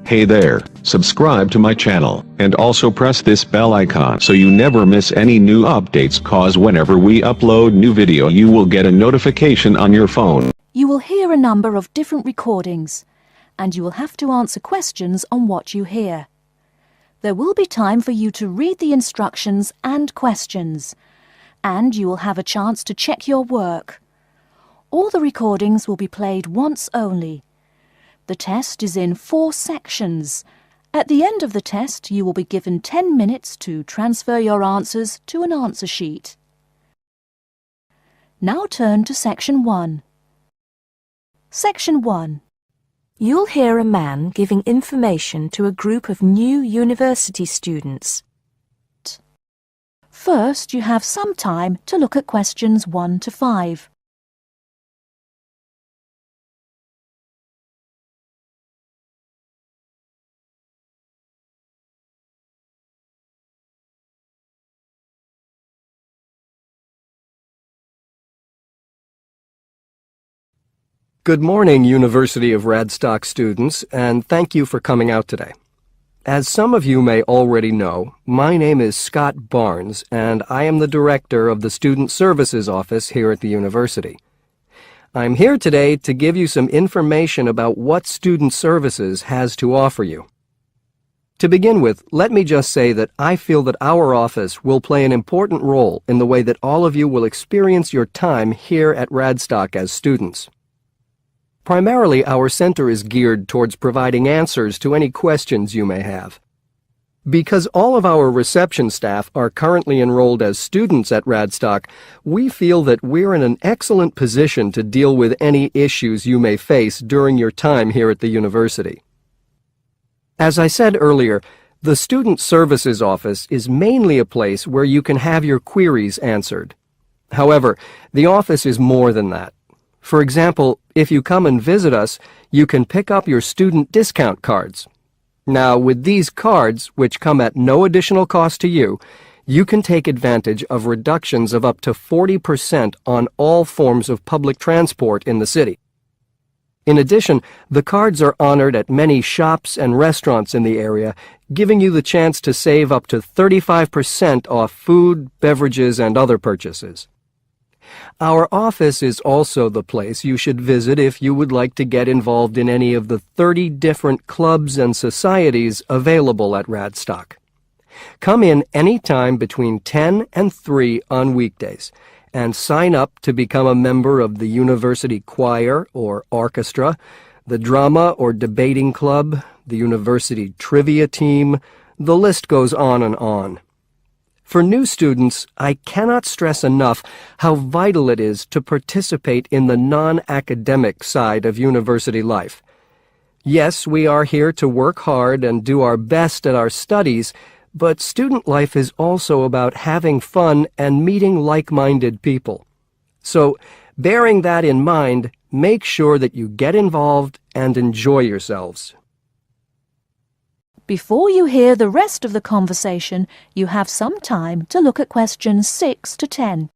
Hey there, subscribe to my channel, and also press this bell icon so you never miss any new updates, cause whenever we upload new video you will get a notification on your phone. You will hear a number of different recordings, and you will have to answer questions on what you hear. There will be time for you to read the instructions and questions, and you will have a chance to check your work. All the recordings will be played once only. The test is in 4 sections. At the end of the test, you will be given 10 minutes to transfer your answers to an answer sheet. Now turn to Section 1. Section 1. You'll hear a man giving information to a group of new university students. First, you have some time to look at questions 1 to 5. Good morning, University of Radstock students, and thank you for coming out today. As some of you may already know, my name is Scott Barnes, and I am the director of the Student Services Office here at the university. I'm here today to give you some information about what Student Services has to offer you. To begin with, let me just say that I feel that our office will play an important role in the way that all of you will experience your time here at Radstock as students. Primarily, our center is geared towards providing answers to any questions you may have. Because all of our reception staff are currently enrolled as students at Radstock, we feel that we're in an excellent position to deal with any issues you may face during your time here at the university. As I said earlier, the Student Services Office is mainly a place where you can have your queries answered. However, the office is more than that. For example, if you come and visit us, you can pick up your student discount cards. Now, with these cards, which come at no additional cost to you, you can take advantage of reductions of up to 40% on all forms of public transport in the city. In addition, the cards are honored at many shops and restaurants in the area, giving you the chance to save up to 35% off food, beverages, and other purchases. Our office is also the place you should visit if you would like to get involved in any of the 30 different clubs and societies available at Radstock. Come in any time between 10 and 3 on weekdays and sign up to become a member of the university choir or orchestra, the drama or debating club, the university trivia team. The list goes on and on. For new students, I cannot stress enough how vital it is to participate in the non-academic side of university life. Yes, we are here to work hard and do our best at our studies, but student life is also about having fun and meeting like-minded people. So, bearing that in mind, make sure that you get involved and enjoy yourselves. Before you hear the rest of the conversation, you have some time to look at questions 6 to 10.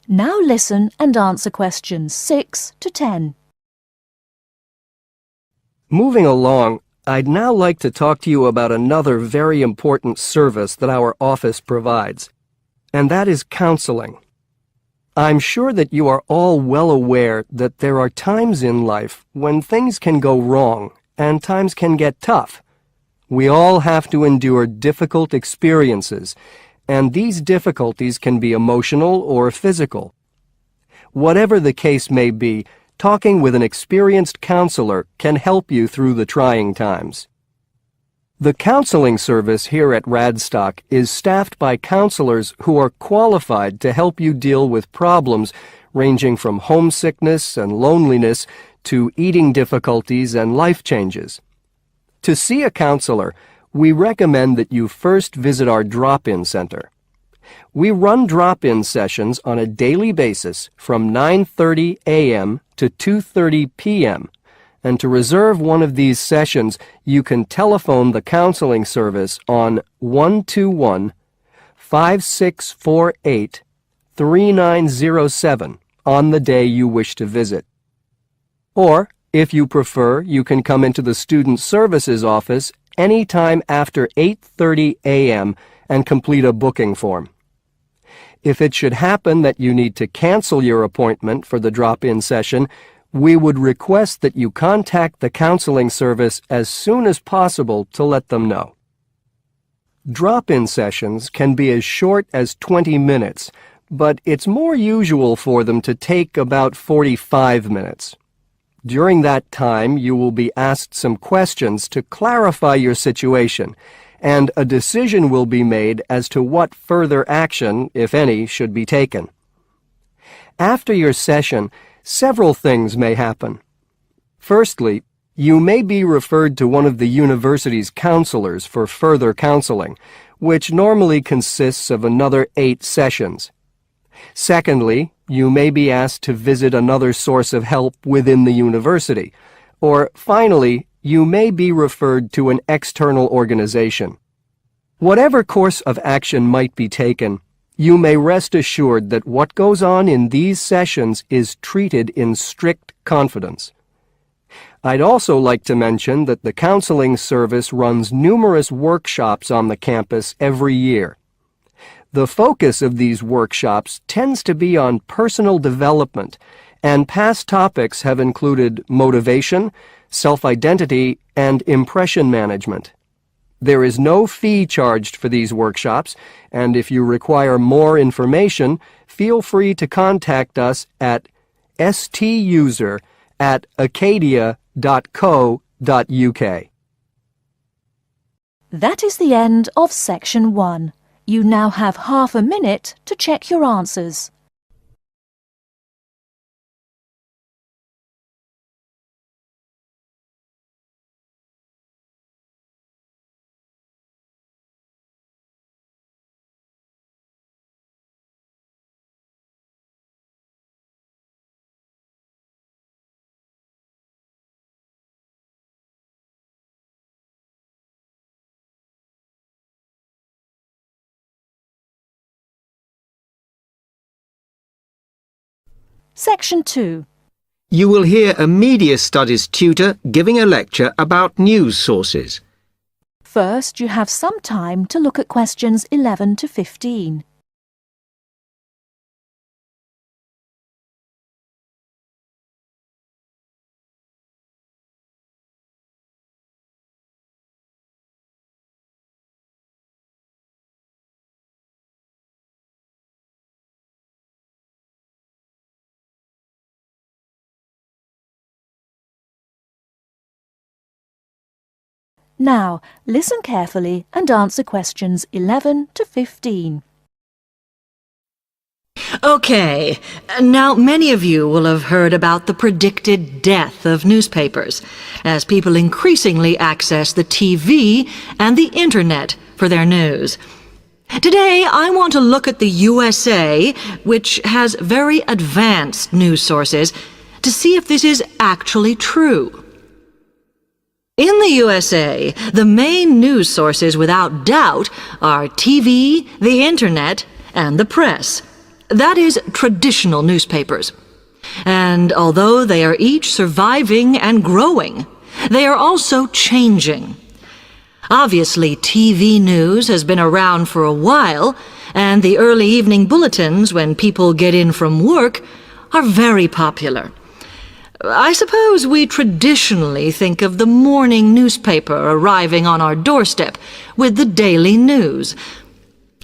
Now listen and answer questions 6 to 10. Moving along, I'd now like to talk to you about another very important service that our office provides, and that is counseling. I'm sure that you are all well aware that there are times in life when things can go wrong and times can get tough. We all have to endure difficult experiences, and these difficulties can be emotional or physical. Whatever the case may be, talking with an experienced counselor can help you through the trying times. The counseling service here at Radstock is staffed by counselors who are qualified to help you deal with problems ranging from homesickness and loneliness to eating difficulties and life changes. To see a counselor, we recommend that you first visit our drop-in center. We run drop-in sessions on a daily basis from 9:30 a.m. to 2:30 p.m. And to reserve one of these sessions, you can telephone the counseling service on 121-5648-3907 on the day you wish to visit. Or, if you prefer, you can come into the Student Services office anytime after 8:30 a.m. and complete a booking form. If it should happen that you need to cancel your appointment for the drop-in session, we would request that you contact the counseling service as soon as possible to let them know. Drop-in sessions can be as short as 20 minutes, but it's more usual for them to take about 45 minutes. During that time, you will be asked some questions to clarify your situation, and a decision will be made as to what further action, if any, should be taken. After your session, several things may happen. Firstly, you may be referred to one of the university's counselors for further counseling, which normally consists of another 8 sessions. Secondly, you may be asked to visit another source of help within the university. Or finally, you may be referred to an external organization. Whatever course of action might be taken, you may rest assured that what goes on in these sessions is treated in strict confidence. I'd also like to mention that the counseling service runs numerous workshops on the campus every year. The focus of these workshops tends to be on personal development, and past topics have included motivation, self-identity, and impression management. There is no fee charged for these workshops, and if you require more information, feel free to contact us at stuser@acadia.co.uk. That is the end of Section 1. You now have half a minute to check your answers. Section 2. You will hear a media studies tutor giving a lecture about news sources. First, you have some time to look at questions 11 to 15. Now, listen carefully and answer questions 11 to 15. Okay, now many of you will have heard about the predicted death of newspapers, as people increasingly access the TV and the Internet for their news. Today, I want to look at the USA, which has very advanced news sources, to see if this is actually true. In the USA, the main news sources without doubt are TV, the Internet, and the press. That is, traditional newspapers. And although they are each surviving and growing, they are also changing. Obviously, TV news has been around for a while, and the early evening bulletins when people get in from work are very popular. I suppose we traditionally think of the morning newspaper arriving on our doorstep with the daily news.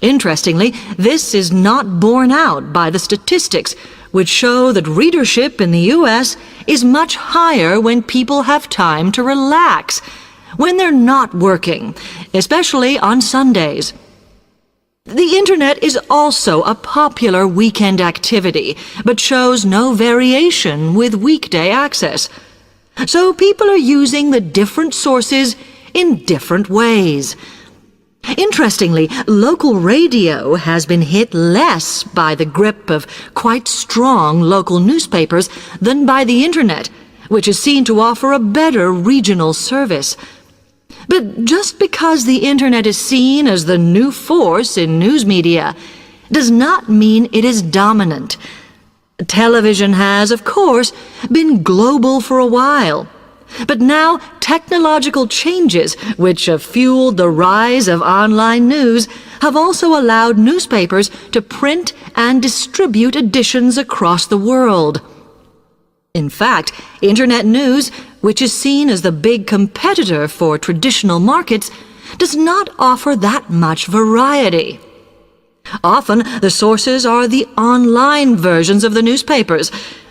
Interestingly, this is not borne out by the statistics, which show that readership in the U.S. is much higher when people have time to relax, when they're not working, especially on Sundays. The Internet is also a popular weekend activity, but shows no variation with weekday access. So people are using the different sources in different ways. Interestingly, local radio has been hit less by the grip of quite strong local newspapers than by the Internet, which is seen to offer a better regional service. But just because the Internet is seen as the new force in news media does not mean it is dominant. Television has, of course, been global for a while. But now technological changes, which have fueled the rise of online news, have also allowed newspapers to print and distribute editions across the world. In fact, Internet news, which is seen as the big competitor for traditional markets, does not offer that much variety. Often, the sources are the online versions of the newspapers,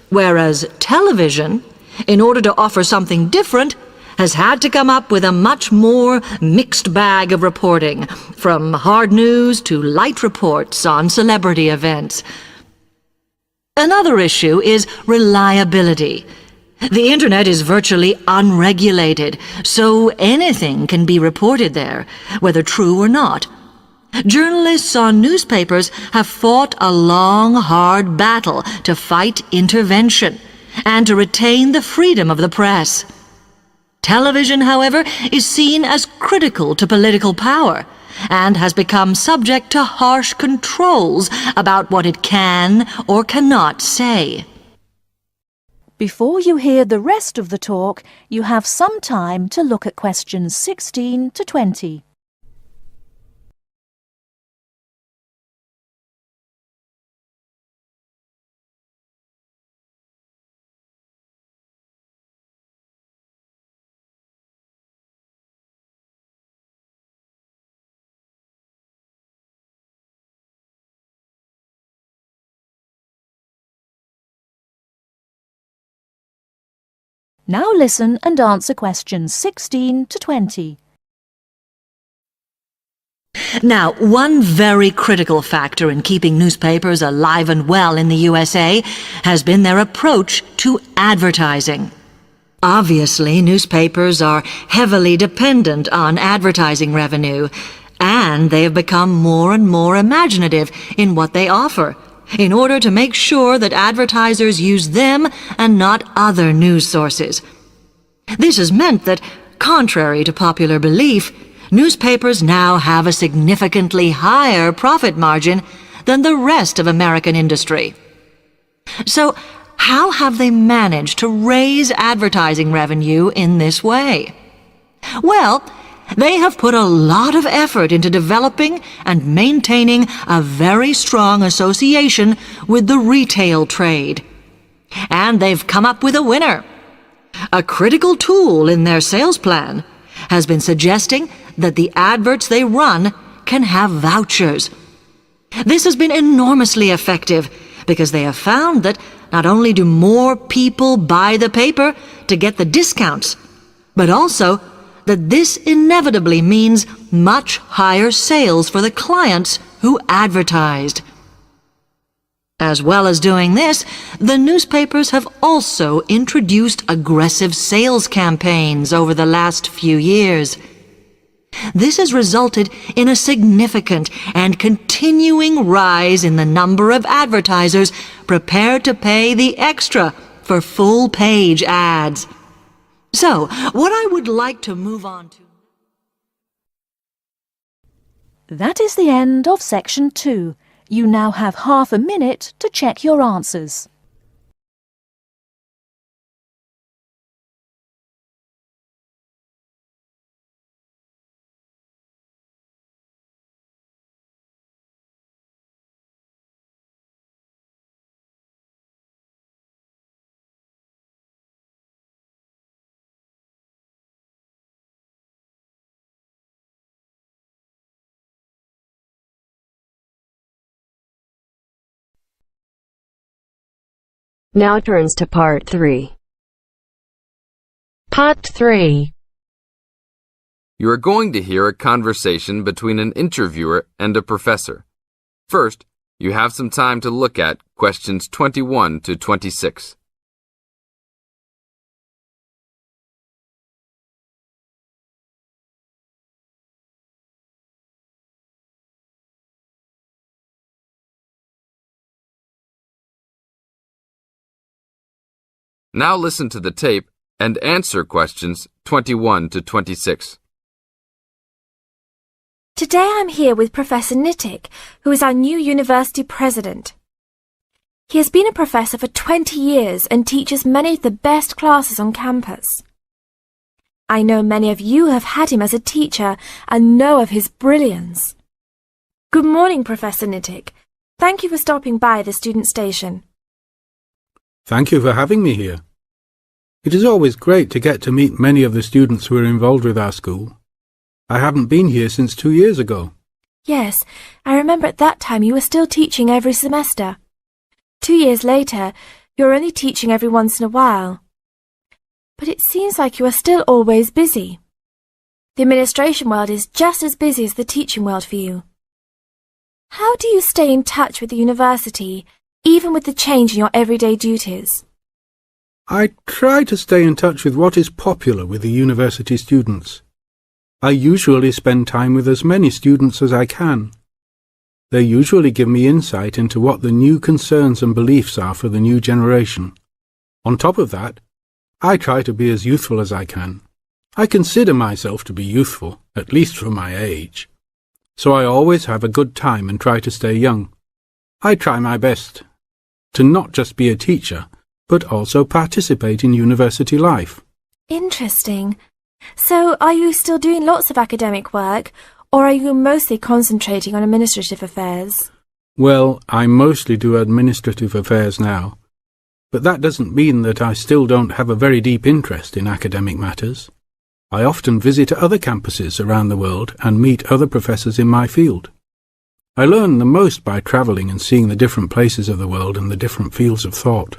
whereas television, in order to offer something different, has had to come up with a much more mixed bag of reporting, from hard news to light reports on celebrity events. Another issue is reliability. The Internet is virtually unregulated, so anything can be reported there, whether true or not. Journalists on newspapers have fought a long, hard battle to fight intervention and to retain the freedom of the press. Television, however, is seen as critical to political power and has become subject to harsh controls about what it can or cannot say. Before you hear the rest of the talk, you have some time to look at questions 16 to 20. Now listen and answer questions 16 to 20. Now, one very critical factor in keeping newspapers alive and well in the USA has been their approach to advertising. Obviously, newspapers are heavily dependent on advertising revenue, and they have become more and more imaginative in what they offer, in order to make sure that advertisers use them and not other news sources. This has meant that, contrary to popular belief, newspapers now have a significantly higher profit margin than the rest of American industry. So, how have they managed to raise advertising revenue in this way? Well, they have put a lot of effort into developing and maintaining a very strong association with the retail trade. And they've come up with a winner. A critical tool in their sales plan has been suggesting that the adverts they run can have vouchers. This has been enormously effective because they have found that not only do more people buy the paper to get the discounts, but also that this inevitably means much higher sales for the clients who advertised. As well as doing this, the newspapers have also introduced aggressive sales campaigns over the last few years. This has resulted in a significant and continuing rise in the number of advertisers prepared to pay the extra for full-page ads. So, what I would like to move on to... That is the end of section 2. You now have half a minute to check your answers. Now turns to Part 3. Part 3. You are going to hear a conversation between an interviewer and a professor. First, you have some time to look at questions 21 to 26. Now listen to the tape and answer questions 21 to 26. Today I'm here with Professor Nittick, who is our new university president. He has been a professor for 20 years and teaches many of the best classes on campus. I know many of you have had him as a teacher and know of his brilliance. Good morning, Professor Nittick. Thank you for stopping by the student station. Thank you for having me here. It is always great to get to meet many of the students who are involved with our school. I haven't been here since 2 years ago. Yes, I remember at that time you were still teaching every semester. 2 years later, you're only teaching every once in a while. But it seems like you are still always busy. The administration world is just as busy as the teaching world for you. How do you stay in touch with the university, even with the change in your everyday duties? I try to stay in touch with what is popular with the university students. I usually spend time with as many students as I can. They usually give me insight into what the new concerns and beliefs are for the new generation. On top of that, I try to be as youthful as I can. I consider myself to be youthful, at least for my age. So I always have a good time and try to stay young. I try my best to not just be a teacher, but also participate in university life. Interesting. So, are you still doing lots of academic work, or are you mostly concentrating on administrative affairs? Well, I mostly do administrative affairs now, but that doesn't mean that I still don't have a very deep interest in academic matters. I often visit other campuses around the world and meet other professors in my field. I learn the most by travelling and seeing the different places of the world and the different fields of thought.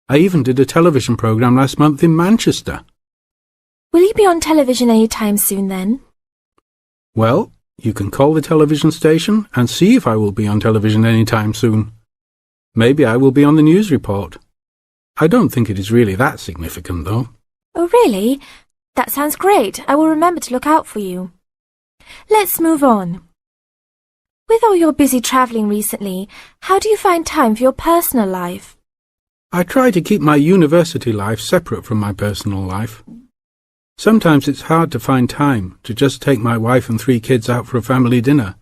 I even did a television programme last month in Manchester. Will you be on television any time soon then? Well, you can call the television station and see if I will be on television any time soon. Maybe I will be on the news report. I don't think it is really that significant, though. Oh, really? That sounds great. I will remember to look out for you. Let's move on. With all your busy travelling recently, how do you find time for your personal life? I try to keep my university life separate from my personal life. Sometimes it's hard to find time to just take my wife and 3 kids out for a family dinner,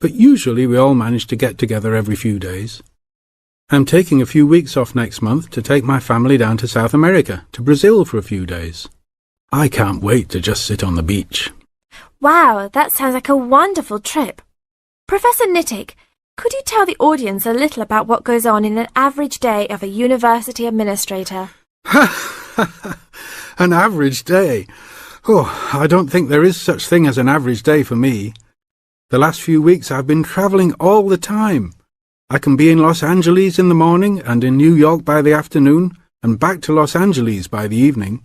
but usually we all manage to get together every few days. I'm taking a few weeks off next month to take my family down to South America, to Brazil for a few days. I can't wait to just sit on the beach. Wow, that sounds like a wonderful trip. Professor Nittick, could you tell the audience a little about what goes on in an average day of a university administrator? An average day? Oh, I don't think there is such thing as an average day for me. The last few weeks I've been travelling all the time. I can be in Los Angeles in the morning and in New York by the afternoon and back to Los Angeles by the evening.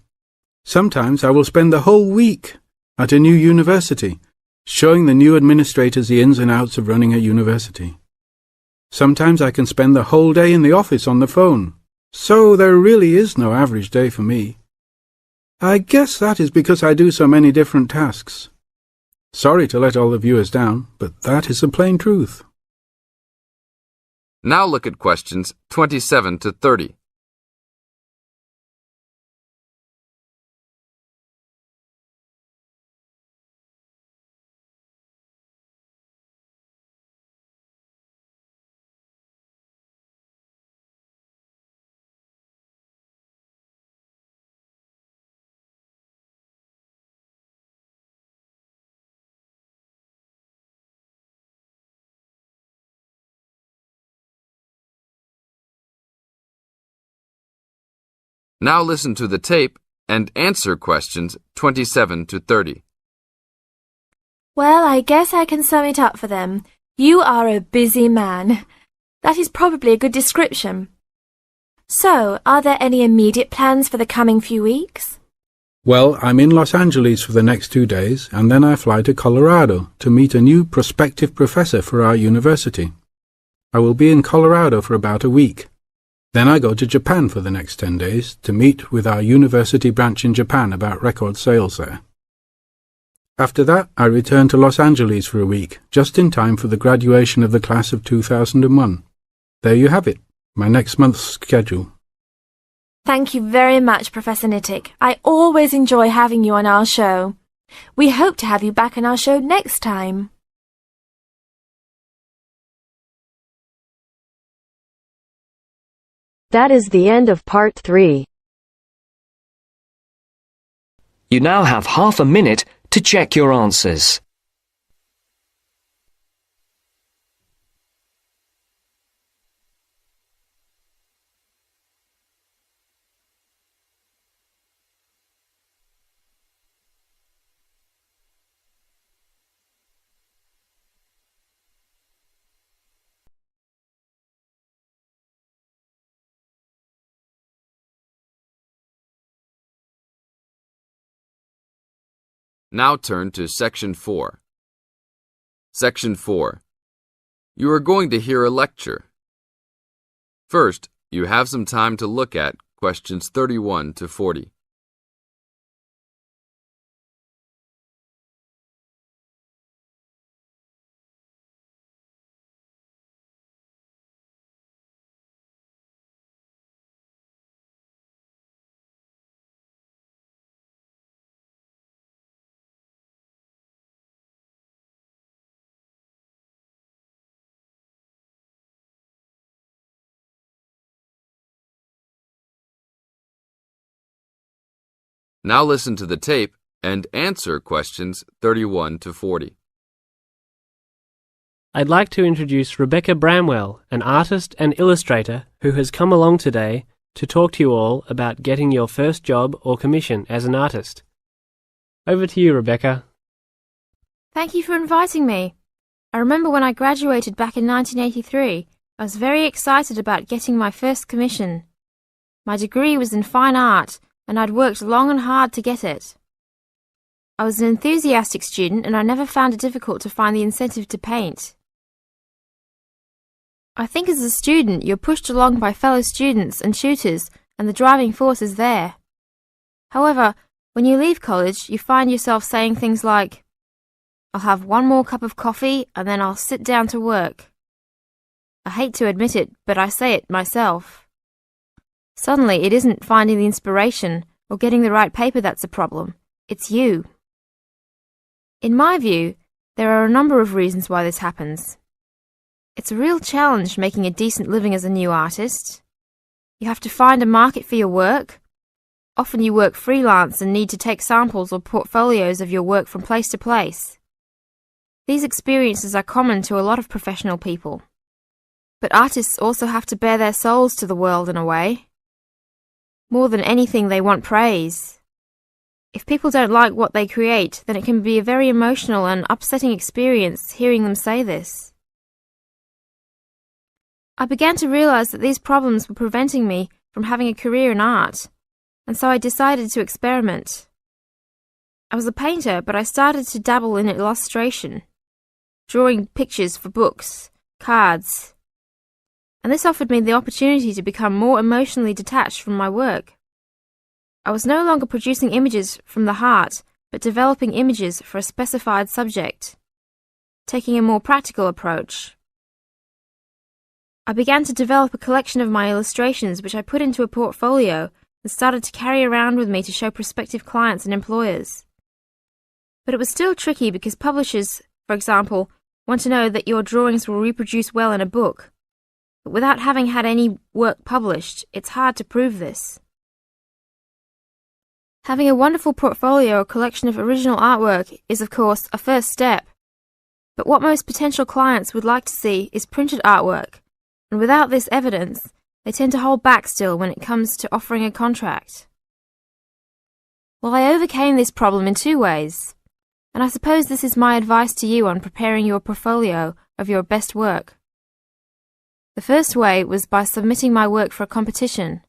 Sometimes I will spend the whole week at a new university, showing the new administrators the ins and outs of running a university. Sometimes I can spend the whole day in the office on the phone. So there really is no average day for me. I guess that is because I do so many different tasks. Sorry to let all the viewers down, but that is the plain truth. Now look at questions 27 to 30. Now listen to the tape and answer questions 27 to 30. Well, I guess I can sum it up for them. You are a busy man. That is probably a good description. So, are there any immediate plans for the coming few weeks? Well, I'm in Los Angeles for the next 2 days, and then I fly to Colorado to meet a new prospective professor for our university. I will be in Colorado for about a week. Then I go to Japan for the next 10 days to meet with our university branch in Japan about record sales there. After that, I return to Los Angeles for a week, just in time for the graduation of the class of 2001. There you have it, my next month's schedule. Thank you very much, Professor Nittick. I always enjoy having you on our show. We hope to have you back on our show next time. That is the end of part 3. You now have half a minute to check your answers. Now turn to Section 4. Section 4. You are going to hear a lecture. First, you have some time to look at questions 31 to 40. Now listen to the tape and answer questions 31 to 40. I'd like to introduce Rebecca Bramwell, an artist and illustrator who has come along today to talk to you all about getting your first job or commission as an artist. Over to you, Rebecca. Thank you for inviting me. I remember when I graduated back in 1983, I was very excited about getting my first commission. My degree was in fine art, and I'd worked long and hard to get it. I was an enthusiastic student and I never found it difficult to find the incentive to paint. I think as a student you're pushed along by fellow students and tutors and the driving force is there. However, when you leave college you find yourself saying things like, I'll have one more cup of coffee and then I'll sit down to work. I hate to admit it, but I say it myself. Suddenly, it isn't finding the inspiration or getting the right paper that's a problem. It's you. In my view, there are a number of reasons why this happens. It's a real challenge making a decent living as a new artist. You have to find a market for your work. Often you work freelance and need to take samples or portfolios of your work from place to place. These experiences are common to a lot of professional people. But artists also have to bare their souls to the world in a way. More than anything, they want praise. If people don't like what they create, then it can be a very emotional and upsetting experience hearing them say this. I began to realize that these problems were preventing me from having a career in art, and so I decided to experiment. I was a painter, but I started to dabble in illustration, drawing pictures for books, cards, and this offered me the opportunity to become more emotionally detached from my work. I was no longer producing images from the heart, but developing images for a specified subject, taking a more practical approach. I began to develop a collection of my illustrations which I put into a portfolio and started to carry around with me to show prospective clients and employers. But it was still tricky because publishers, for example, want to know that your drawings will reproduce well in a book. But without having had any work published, it's hard to prove this. Having a wonderful portfolio or collection of original artwork is, of course, a first step. But what most potential clients would like to see is printed artwork, and without this evidence, they tend to hold back still when it comes to offering a contract. Well, I overcame this problem in 2 ways, and I suppose this is my advice to you on preparing your portfolio of your best work. The first way was by submitting my work for a competition.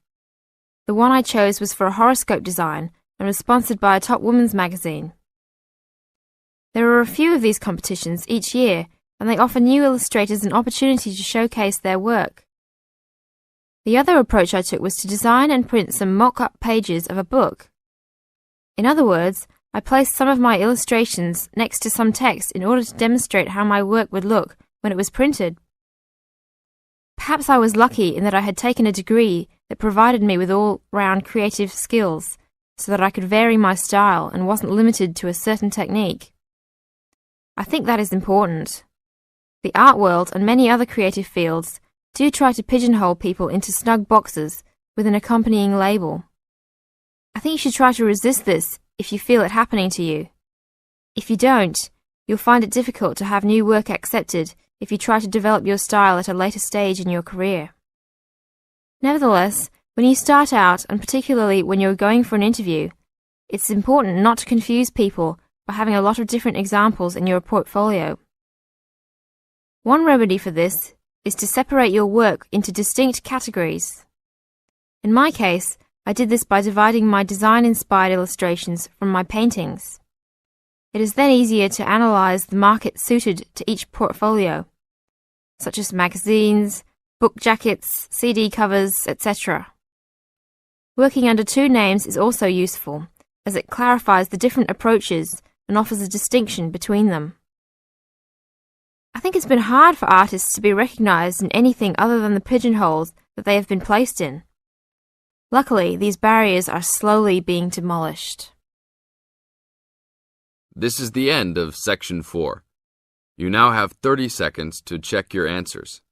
The one I chose was for a horoscope design and was sponsored by a top women's magazine. There are a few of these competitions each year, and they offer new illustrators an opportunity to showcase their work. The other approach I took was to design and print some mock-up pages of a book. In other words, I placed some of my illustrations next to some text in order to demonstrate how my work would look when it was printed. Perhaps I was lucky in that I had taken a degree that provided me with all-round creative skills so that I could vary my style and wasn't limited to a certain technique. I think that is important. The art world and many other creative fields do try to pigeonhole people into snug boxes with an accompanying label. I think you should try to resist this if you feel it happening to you. If you don't, you'll find it difficult to have new work accepted if you try to develop your style at a later stage in your career. Nevertheless, when you start out, and particularly when you're going for an interview, it's important not to confuse people by having a lot of different examples in your portfolio. One remedy for this is to separate your work into distinct categories. In my case, I did this by dividing my design-inspired illustrations from my paintings. It is then easier to analyze the market suited to each portfolio, such as magazines, book jackets, CD covers, etc. Working under two names is also useful, as it clarifies the different approaches and offers a distinction between them. I think it's been hard for artists to be recognized in anything other than the pigeonholes that they have been placed in. Luckily, these barriers are slowly being demolished. This is the end of Section 4. You now have 30 seconds to check your answers.